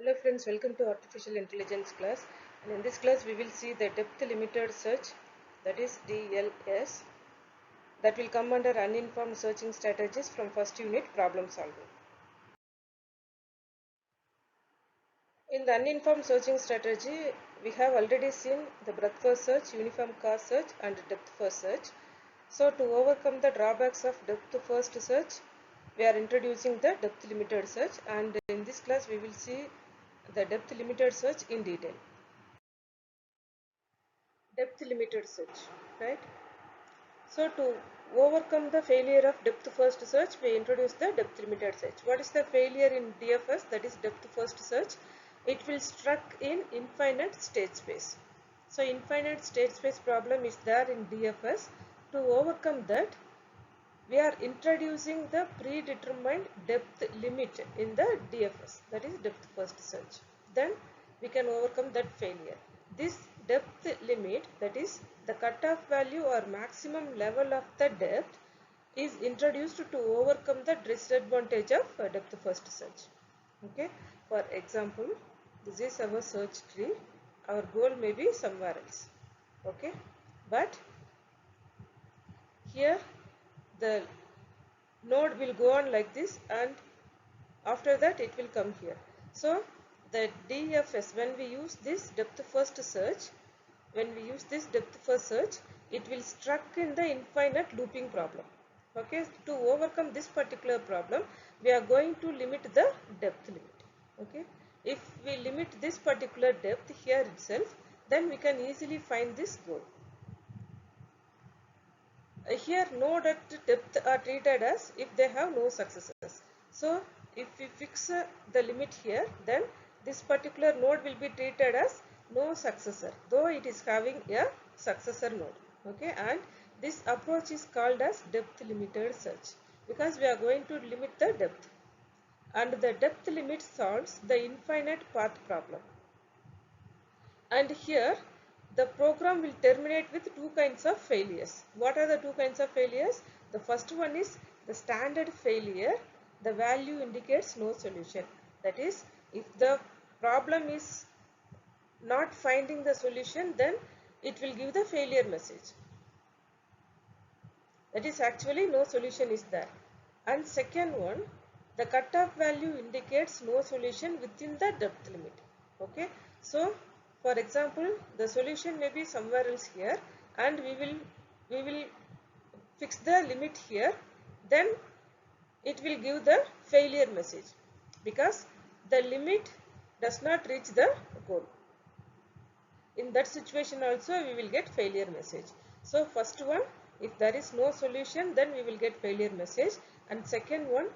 Hello friends, welcome to Artificial Intelligence class, and in this class we will see the depth limited search, that is DLS, that will come under uninformed searching strategies from first unit problem solving. In the uninformed searching strategy, we have already seen the breadth first search, uniform cause search and depth first search. So to overcome the drawbacks of depth first search, we are introducing the depth limited search, and in this class we will see the depth limited search in detail. Depth limited search, right? So to overcome the failure of depth first search, we introduce the depth limited search. What is the failure in DFS, that is depth first search? It will struck in infinite state space. So infinite state space problem is there in DFS. To overcome that, we are introducing the predetermined depth limit in the DFS, that is depth first search. Then we can overcome that failure. This depth limit, that is the cutoff value or maximum level of the depth, is introduced to overcome the disadvantage of depth first search. Okay, for example, this is our search tree. Our goal may be somewhere else. Okay, but here the node will go on like this, and after that it will come here. So the DFS, when we use this depth first search, it will struck in the infinite looping problem. Okay, to overcome this particular problem, we are going to limit the depth limit. Okay, if we limit this particular depth here itself, then we can easily find this goal. Here node at depth are treated as if they have no successors. So if we fix the limit here, then this particular node will be treated as no successor, though it is having a successor node. Okay, and this approach is called as depth limited search, because we are going to limit the depth, and the depth limit solves the infinite path problem. And here the program will terminate with two kinds of failures. What are the two kinds of failures? The first one is the standard failure. The value indicates no solution. That is, if the problem is not finding the solution, then it will give the failure message. That is, actually no solution is there. And second one, the cutoff value indicates no solution within the depth limit. Okay, so for example, the solution may be somewhere else here, and we will fix the limit here. Then it will give the failure message, because the limit does not reach the goal. In that situation also we will get failure message. So first one, if there is no solution, then we will get failure message, and second one,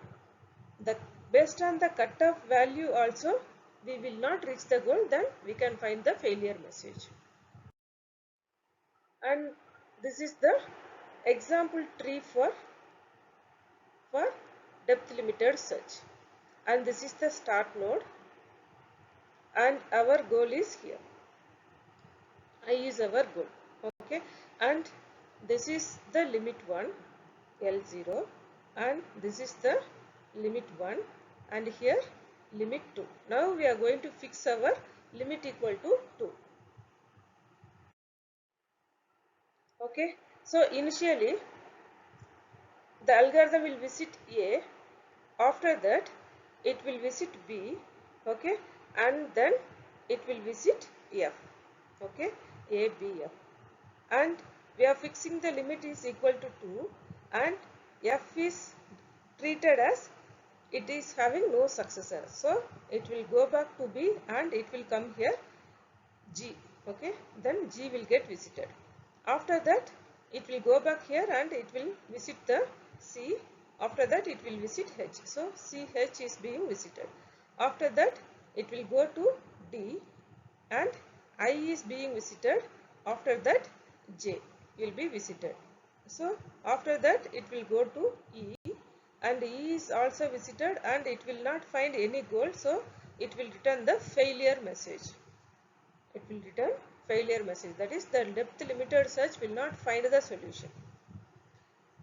based on the cutoff value also we will not reach the goal, then we can find the failure message. And this is the example tree for depth limited search, and this is the start node, and our goal is here. I is our goal. Okay, and this is the limit 1 L0, and this is the limit 1, and here limit 2. Now we are going to fix our limit equal to 2. Okay, so initially the algorithm will visit A, after that it will visit B, okay, and then it will visit F. Okay, A, B, F, and we are fixing the limit is equal to 2, and F is treated as it is having no successor, so it will go back to B and it will come here G. Okay, then G will get visited. After that it will go back here and it will visit the C. After that it will visit H, so CH is being visited. After that it will go to D and I is being visited. After that J will be visited. So after that it will go to E, and E is also visited, and it will not find any goal, so it will return the failure message. It will return failure message, that is the depth limited search will not find the solution.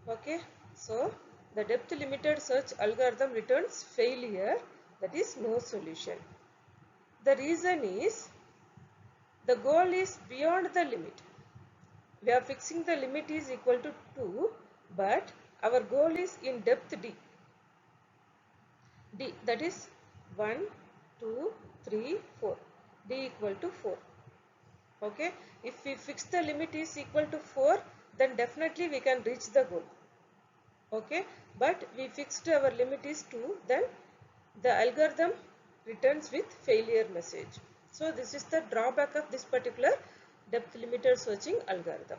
Okay, so the depth limited search algorithm returns failure, that is no solution. The reason is the goal is beyond the limit. We are fixing the limit is equal to 2, but our goal is in depth D. D, that is 1, 2, 3, 4. D equal to 4. Okay, if we fix the limit is equal to 4, then definitely we can reach the goal. Okay, but we fixed our limit is 2, then the algorithm returns with failure message. So this is the drawback of this particular depth limiter searching algorithm.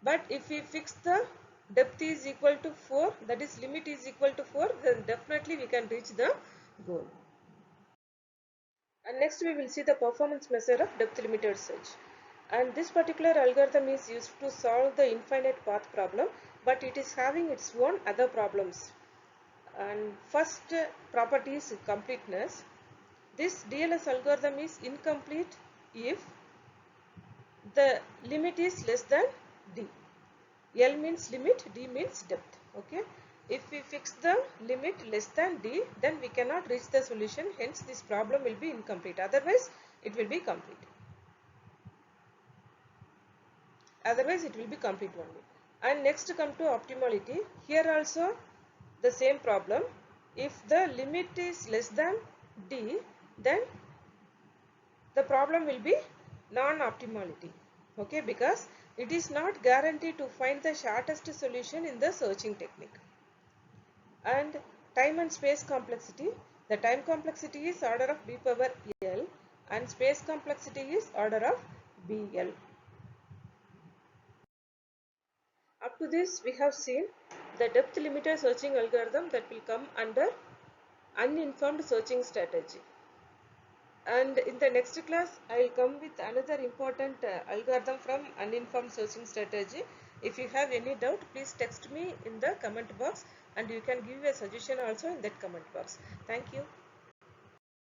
But if we fix the depth is equal to 4, that is limit is equal to 4, then definitely we can reach the goal. And next we will see the performance measure of depth limiter search. And this particular algorithm is used to solve the infinite path problem, but it is having its own other problems. And first property is completeness. This DLS algorithm is incomplete if the limit is less than D. L means limit, D means depth. Okay. If we fix the limit less than D, then we cannot reach the solution. Hence, this problem will be incomplete. Otherwise, it will be complete. Otherwise, it will be complete only. And next come to optimality. Here also the same problem. If the limit is less than D, then the problem will be non-optimality. Okay, because it is not guaranteed to find the shortest solution in the searching technique. And time and space complexity. The time complexity is order of B power L and space complexity is order of BL. Up to this we have seen the depth limiter searching algorithm that will come under uninformed searching strategy. And in the next class I will come with another important algorithm from uninformed searching strategy. If you have any doubt, please text me in the comment box and you can give a suggestion also in that comment box. Thank you.